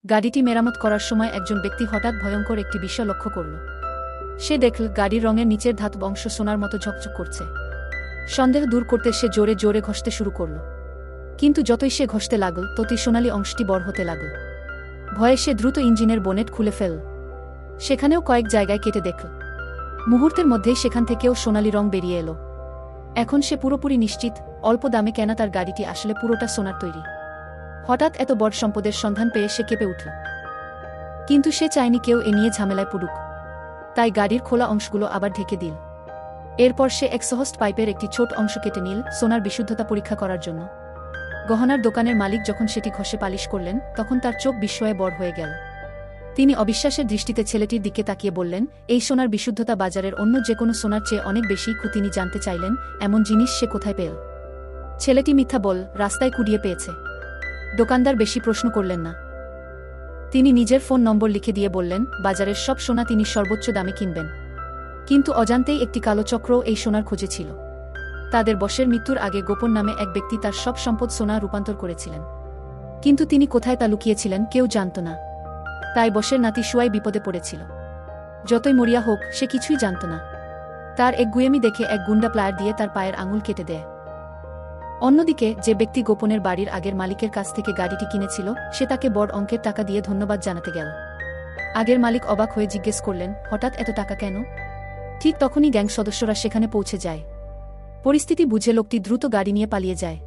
গাড়িটি মেরামত করার সময় একজন ব্যক্তি হঠাৎ ভয়ঙ্কর একটি বিষয় লক্ষ্য করল। সে দেখল গাড়ির রঙের নিচের ধাতব অংশ সোনার মতো ঝকঝক করছে। সন্দেহ দূর করতে সে জোরে জোরে ঘষতে শুরু করল। কিন্তু যতই সে ঘষতে লাগল ততই সোনালি অংশটি বড় হতে লাগল। ভয়ে সে দ্রুত ইঞ্জিনের বোনেট খুলে ফেলল। সেখানেও কয়েক জায়গায় কেটে দেখল। মুহূর্তের মধ্যেই সেখান থেকেও সোনালি রং বেরিয়ে এলো। এখন সে পুরোপুরি নিশ্চিত অল্প দামে কেনা তার গাড়িটি আসলে পুরোটা সোনার তৈরি। হঠাৎ এত বড় সম্পদের সন্ধান পেয়ে সে কেঁপে উঠল। কিন্তু সে চায়নি কেউ এ নিয়ে ঝামেলায় পড়ুক। তাই গাড়ির খোলা অংশগুলো আবার ঢেকে দিল। এরপর সে এক্সহস্ট পাইপের একটি ছোট অংশ কেটে নিল সোনার বিশুদ্ধতা পরীক্ষা করার জন্য। গহনার দোকানের মালিক যখন সেটি ঘষে পালিশ করলেন তখন তার চোখ বিস্ময়ে বড় হয়ে গেল। তিনি অবিশ্বাসের দৃষ্টিতে ছেলেটির দিকে তাকিয়ে বললেন, এই সোনার বিশুদ্ধতা বাজারের অন্য যে কোনো সোনার চেয়ে অনেক বেশি। তিনি জানতে চাইলেন এমন জিনিস সে কোথায় পেল। ছেলেটি মিথ্যা বল রাস্তায় কুড়িয়ে পেয়েছে। দোকানদার বেশি প্রশ্ন করলেন না। তিনি নিজের ফোন নম্বর লিখে দিয়ে বললেন বাজারের সব সোনা তিনি সর্বোচ্চ দামে কিনবেন। কিন্তু অজান্তেই একটি কালো চক্রও এই সোনার খোঁজে ছিল। তাদের বসের মৃত্যুর আগে গোপন নামে এক ব্যক্তি তার সব সম্পদ সোনা রূপান্তর করেছিলেন। কিন্তু তিনি কোথায় তা লুকিয়েছিলেন কেউ জানত না। তাই বসের নাতি সুয়াই বিপদে পড়েছিল। যতই মরিয়া হোক সে কিছুই জানত না। তার এক গুয়েমি দেখে এক গুন্ডা প্লায়ার দিয়ে তার পায়ের আঙুল কেটে দেয়। অন্যদিকে যে ব্যক্তি গোপনের বাড়ির আগের মালিকের কাছ থেকে গাড়িটি কিনেছিল সে তাকে বড় অঙ্কের টাকা দিয়ে ধন্যবাদ জানাতে গেল। আগের মালিক অবাক হয়ে জিজ্ঞেস করলেন হঠাৎ এত টাকা কেন? ঠিক তখনই গ্যাং সদস্যরা সেখানে পৌঁছে যায়। পরিস্থিতি বুঝে লোকটি দ্রুত গাড়ি নিয়ে পালিয়ে যায়।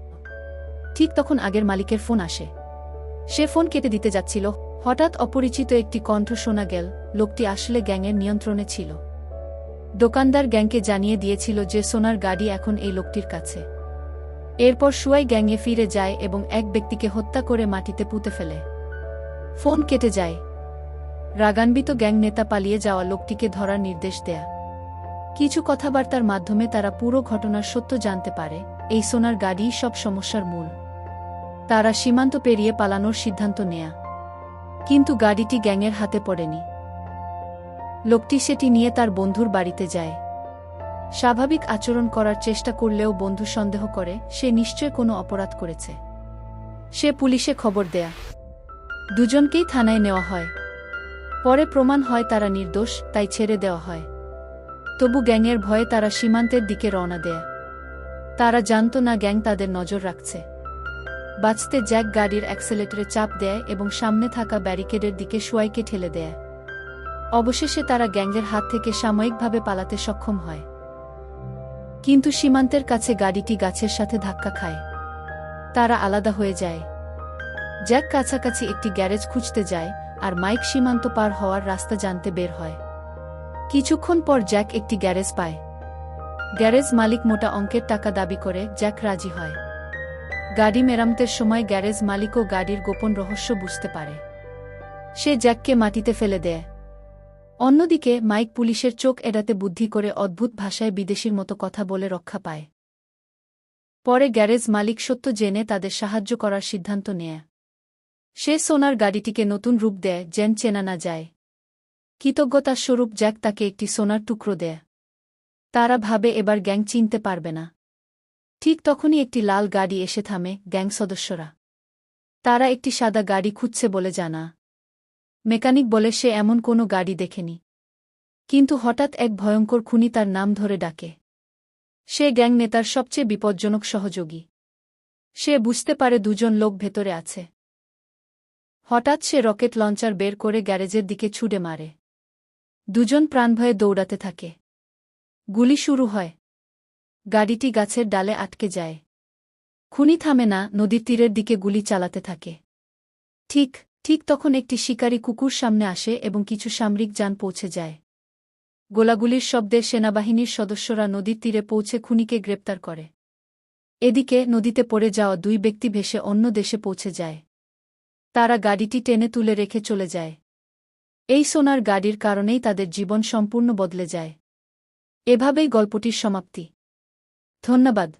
ঠিক তখন আগের মালিকের ফোন আসে। সে ফোন কেটে দিতে যাচ্ছিল। হঠাৎ অপরিচিত একটি কণ্ঠ শোনা গেল। লোকটি আসলে গ্যাংয়ের নিয়ন্ত্রণে ছিল। দোকানদার গ্যাংকে জানিয়ে দিয়েছিল যে সোনার গাড়ি এখন এই লোকটির কাছে। এরপর সুয়াই গ্যাংয়ে ফিরে যায় এবং এক ব্যক্তিকে হত্যা করে মাটিতে পুঁতে ফেলে। ফোন কেটে যায়। রাগান্বিত গ্যাং নেতা পালিয়ে যাওয়া লোকটিকে ধরার নির্দেশ দেয়া। কিছু কথাবার্তার মাধ্যমে তারা পুরো ঘটনার সত্য জানতে পারে। এই সোনার গাড়িই সব সমস্যার মূল। তারা সীমান্ত পেরিয়ে পালানোর সিদ্ধান্ত নেয়া। কিন্তু গাড়িটি গ্যাংয়ের হাতে পড়েনি। লোকটি সেটি নিয়ে তার বন্ধুর বাড়িতে যায়। স্বাভাবিক আচরণ করার চেষ্টা করলেও বন্ধু সন্দেহ করে সে নিশ্চয় কোনো অপরাধ করেছে। সে পুলিশে খবর দেয়া। দুজনকেই থানায় নেওয়া হয়। পরে প্রমাণ হয় তারা নির্দোষ, তাই ছেড়ে দেওয়া হয়। তবু গ্যাংয়ের ভয়ে তারা সীমান্তের দিকে রওনা দেয়। তারা জানত না গ্যাং তাদের নজর রাখছে। বাঁচতে জ্যাক গাড়ির অ্যাক্সেলেটরে চাপ দেয় এবং সামনে থাকা ব্যারিকেডের দিকে সুয়াইকে ঠেলে দেয়। অবশেষে তারা গ্যাংয়ের হাত থেকে সাময়িকভাবে পালাতে সক্ষম হয়। কিন্তু সীমান্তের কাছে গাড়িটি গাছের সাথে ধাক্কা খায়। তারা আলাদা হয়ে যায়। জ্যাক কাছাকাছি একটি গ্যারেজ খুঁজতে যায় আর মাইক সীমান্ত পার হওয়ার রাস্তা জানতে বের হয়। কিছুক্ষণ পর জ্যাক একটি গ্যারেজ পায়। গ্যারেজ মালিক মোটা অঙ্কের টাকা দাবি করে। জ্যাক রাজি হয়। গাড়ি মেরামতের সময় গ্যারেজ মালিকও গাড়ির গোপন রহস্য বুঝতে পারে। সে জ্যাককে মাটিতে ফেলে দেয়। অন্যদিকে মাইক পুলিশের চোখ এড়াতে বুদ্ধি করে অদ্ভুত ভাষায় বিদেশির মতো কথা বলে রক্ষা পায়। পরে গ্যারেজ মালিক সত্য জেনে তাদের সাহায্য করার সিদ্ধান্ত নেয়। সে সোনার গাড়িটিকে নতুন রূপ দেয় যেন চেনা না যায়। কৃতজ্ঞতার স্বরূপ জ্যাক তাকে একটি সোনার টুকরো দেয়। তারা ভাবে এবার গ্যাং চিনতে পারবে না। ঠিক তখনই একটি লাল গাড়ি এসে থামে। গ্যাং সদস্যরা তারা একটি সাদা গাড়ি খুঁজছে বলে জানা। মেকানিক বলে সে এমন কোনো গাড়ি দেখেনি। কিন্তু হঠাৎ এক ভয়ঙ্কর খুনি তার নাম ধরে ডাকে। সে গ্যাং নেতার সবচেয়ে বিপজ্জনক সহযোগী। সে বুঝতে পারে দুজন লোক ভেতরে আছে। হঠাৎ সে রকেট লঞ্চার বের করে গ্যারেজের দিকে ছুড়ে মারে। দুজন প্রাণভয়ে দৌড়াতে থাকে। গুলি শুরু হয়। গাড়িটি গাছের ডালে আটকে যায়। খুনি থামে না, নদীর তীরের দিকে গুলি চালাতে থাকে। ঠিক তখন একটি শিকারী কুকুর সামনে আসে এবং কিছু সামরিক যান পৌঁছে যায়। গোলাগুলির শব্দে সেনাবাহিনীর সদস্যরা নদীর তীরে পৌঁছে খুনিকে গ্রেপ্তার করে। এদিকে নদীতে পড়ে যাওয়া দুই ব্যক্তি ভেসে অন্য দেশে পৌঁছে যায়। তারা গাড়িটি টেনে তুলে রেখে চলে যায়। এই সোনার গাড়ির কারণেই তাদের জীবন সম্পূর্ণ বদলে যায়। এভাবেই গল্পটির সমাপ্তি। ধন্যবাদ।